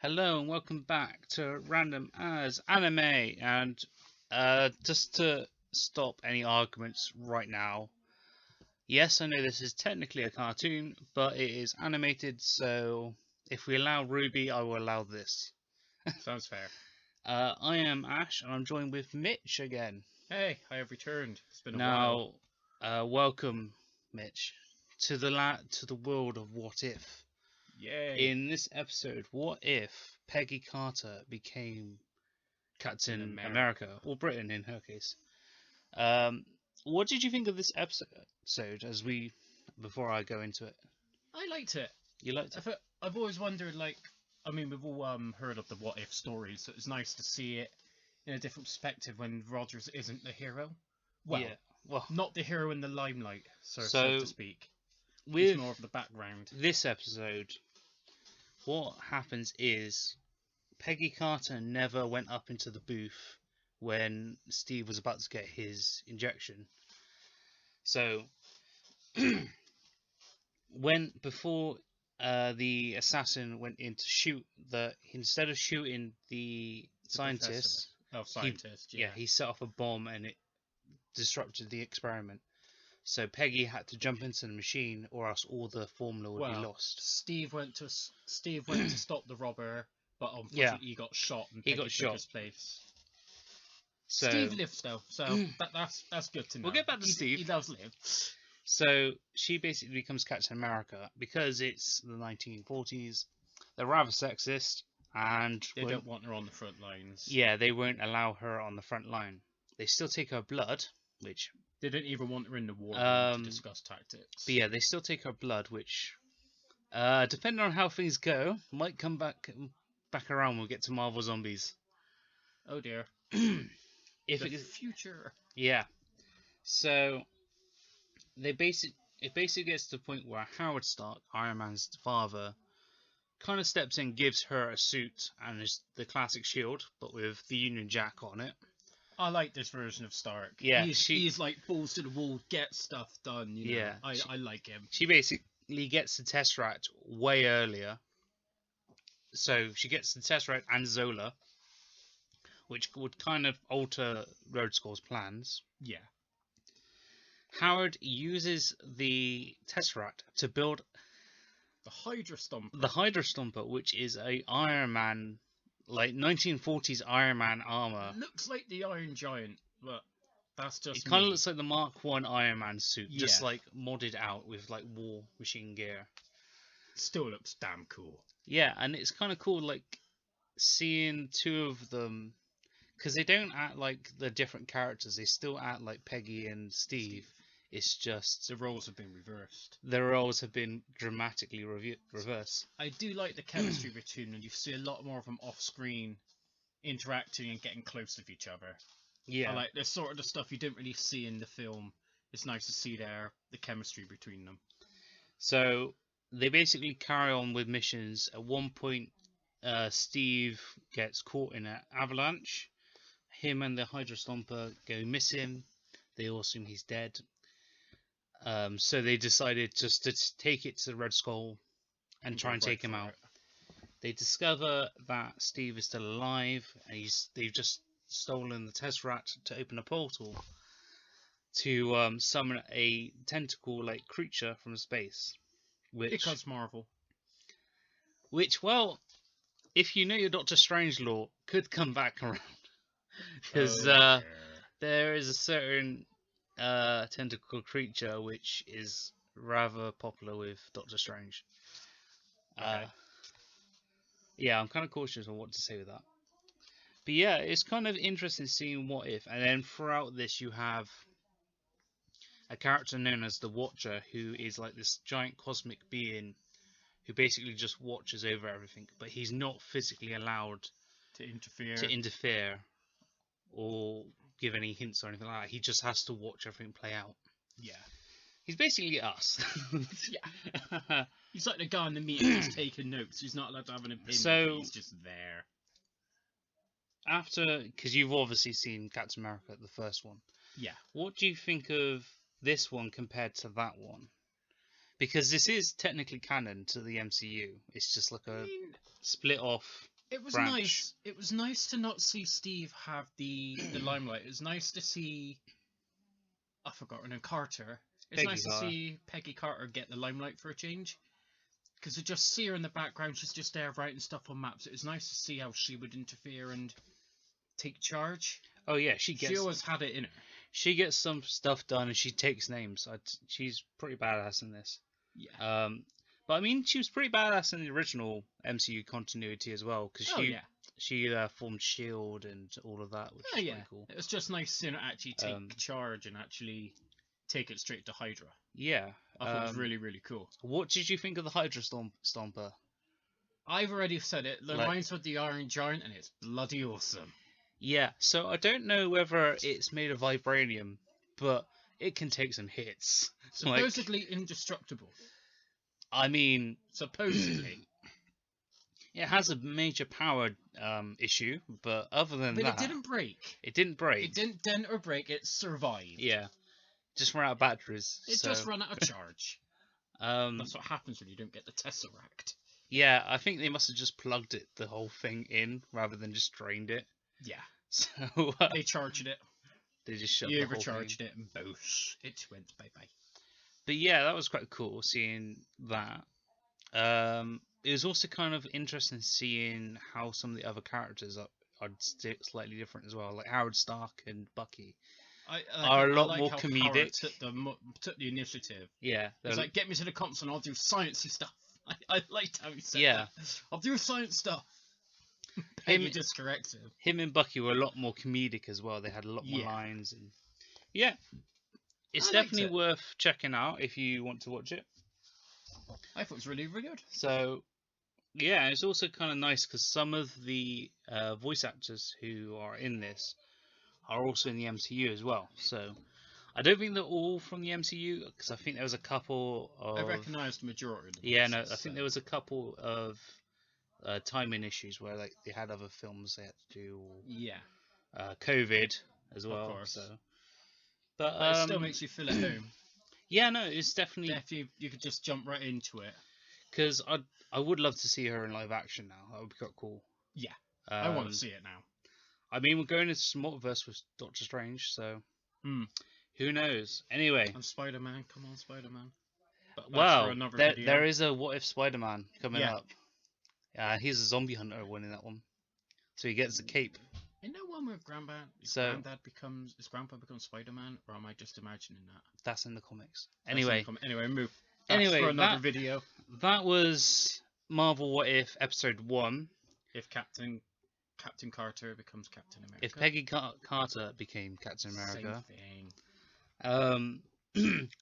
Hello and welcome back to Random as Anime. And just to stop any arguments right now, yes, I know this is technically a cartoon, but it is animated, so if we allow Ruby, I will allow this. Sounds fair. I am Ash, and I'm joined with Mitch again. Hey, I have returned. It's been a while. Now, welcome, Mitch, to the world of What If. Yay. In this episode, what if Peggy Carter became Captain America, or Britain in her case? What did you think of this episode? Before I go into it, I liked it. you liked it. I've always wondered, we've all heard of the what if stories, so it's nice to see it in a different perspective when Rogers isn't the hero. Well, yeah, not the hero in the limelight, so to speak. With He's more of the background. This episode, what happens is Peggy Carter never went up into the booth when Steve was about to get his injection. So, before the assassin went in to shoot instead of shooting the scientist, he set off a bomb and it disrupted the experiment. So Peggy had to jump into the machine, or else all the formula would be lost. Steve went to stop the robber, but unfortunately he got shot and Peggy took his place. So, Steve lives though, so that's good to know. We'll get back to Steve. He does live. So she basically becomes Captain America because it's the 1940s. They're rather sexist, and they don't want her on the front lines. Yeah, they won't allow her on the front line. They still take her blood, which they don't even want her in the war room to discuss tactics. But yeah, they still take her blood, which, depending on how things go, might come back around when we get to Marvel Zombies. Oh dear. The future. Yeah. So it basically gets to the point where Howard Stark, Iron Man's father, kind of steps in, gives her a suit and the classic shield, but with the Union Jack on it. I like this version of Stark. Yeah, he's like balls to the wall, get stuff done. You know? Yeah, I like him. She basically gets the Tesseract way earlier. So she gets the Tesseract and Zola, which would kind of alter Road Skull's plans. Yeah. Howard uses the Tesseract to build the Hydra Stomper. The Hydra Stomper, which is a Iron Man, like 1940s Iron Man armor. It looks like the Iron Giant, but that's just. It kind of looks like the Mark I Iron Man suit, just like modded out with like war machine gear. Still looks damn cool. Yeah, and it's kind of cool, like seeing two of them, because they don't act like the different characters. They still act like Peggy and Steve. It's just the roles have been reversed. The roles have been dramatically reversed. I do like the chemistry between them. You see a lot more of them off screen, interacting and getting close with each other. Yeah, I like this sort of the stuff you don't really see in the film. It's nice to see the chemistry between them. So they basically carry on with missions. At one point, Steve gets caught in an avalanche. Him and the Hydra Stomper go missing. They all assume he's dead. So they decided just to take it to the Red Skull and try and take him out. They discover that Steve is still alive, and they've just stolen the Tesseract to open a portal to summon a tentacle-like creature from space. Because Marvel. Which, well, if you know your Doctor Strange lore, could come back around. Because there is a certain tentacle creature which is rather popular with Doctor Strange. Okay. Yeah, I'm kind of cautious on what to say with that. But yeah, it's kind of interesting seeing what if. And then throughout this, you have a character known as the Watcher, who is like this giant cosmic being who basically just watches over everything. But he's not physically allowed to interfere or give any hints or anything like that. He just has to watch everything play out. Yeah. He's basically us. Yeah. He's like the guy in the meeting who's taking notes. He's not allowed to have an opinion. So he's just there. Because you've obviously seen Captain America, the first one. Yeah. What do you think of this one compared to that one? Because this is technically canon to the MCU. It's just like split off. It was branch. nice. It was nice to not see Steve have the limelight. It was nice to see. I forgot her name, Carter. It's Peggy nice Carter. to see Peggy Carter get the limelight for a change. Because to just see her in the background, she's just there writing stuff on maps. It was nice to see how she would interfere and take charge. Oh yeah, she always had it in her. She gets some stuff done and she takes names. She's pretty badass in this. Yeah. But I mean, she was pretty badass in the original MCU continuity as well, because she formed Shield and all of that, which is pretty cool. It was just nice seeing her actually take charge and actually take it straight to Hydra. Yeah. I thought it was really, really cool. What did you think of the Hydra Stomper? I've already said it. The reminds me of the Iron Giant, and it's bloody awesome. Yeah, so I don't know whether it's made of vibranium, but it can take some hits. Supposedly indestructible. I mean, supposedly. It has a major power issue, but other than that... But it didn't break. It didn't break. It didn't dent or break, it survived. Yeah. Just ran out of batteries. It just ran out of charge. That's what happens when you don't get the Tesseract. Yeah, I think they must have just plugged the whole thing in, rather than just drained it. Yeah. So... they charged it. They just shoved the whole thing. You overcharged it, and boosh, it went bye-bye. But yeah, that was quite cool seeing that. It was also kind of interesting seeing how some of the other characters are slightly different as well. Like Howard Stark and Bucky are a lot more comedic. Howard took the initiative. Yeah, it's like, get me to the comps and I'll do sciencey stuff. I liked how he said that. I'll do science stuff. Peggy just corrected him and Bucky were a lot more comedic as well. They had a lot more lines, and it's definitely worth checking out if you want to watch it. I thought it was really, really good. So, yeah, it's also kind of nice because some of the voice actors who are in this are also in the MCU as well. So, I don't think they're all from the MCU, because I think there was a couple of... I recognised the majority of the voices. Yeah, no, I think there was a couple of timing issues where they had other films they had to do. COVID as well. Of course. So. But it still makes you feel at home. Yeah, no, it's definitely... You could just jump right into it. Because I would love to see her in live action now. That would be quite cool. Yeah, I want to see it now. I mean, we're going into some multiverse with Doctor Strange, so who knows? Anyway. And Spider-Man, come on, Spider-Man. Well, there is a What If Spider-Man coming up. He's a zombie hunter winning that one. So he gets a cape. Isn't there one where Grandpa becomes Spider-Man, or am I just imagining that? That's in the comics. Anyway, move. That's for another video. That was Marvel What If Episode 1. If Captain Carter becomes Captain America. If Peggy Carter became Captain America. Same thing.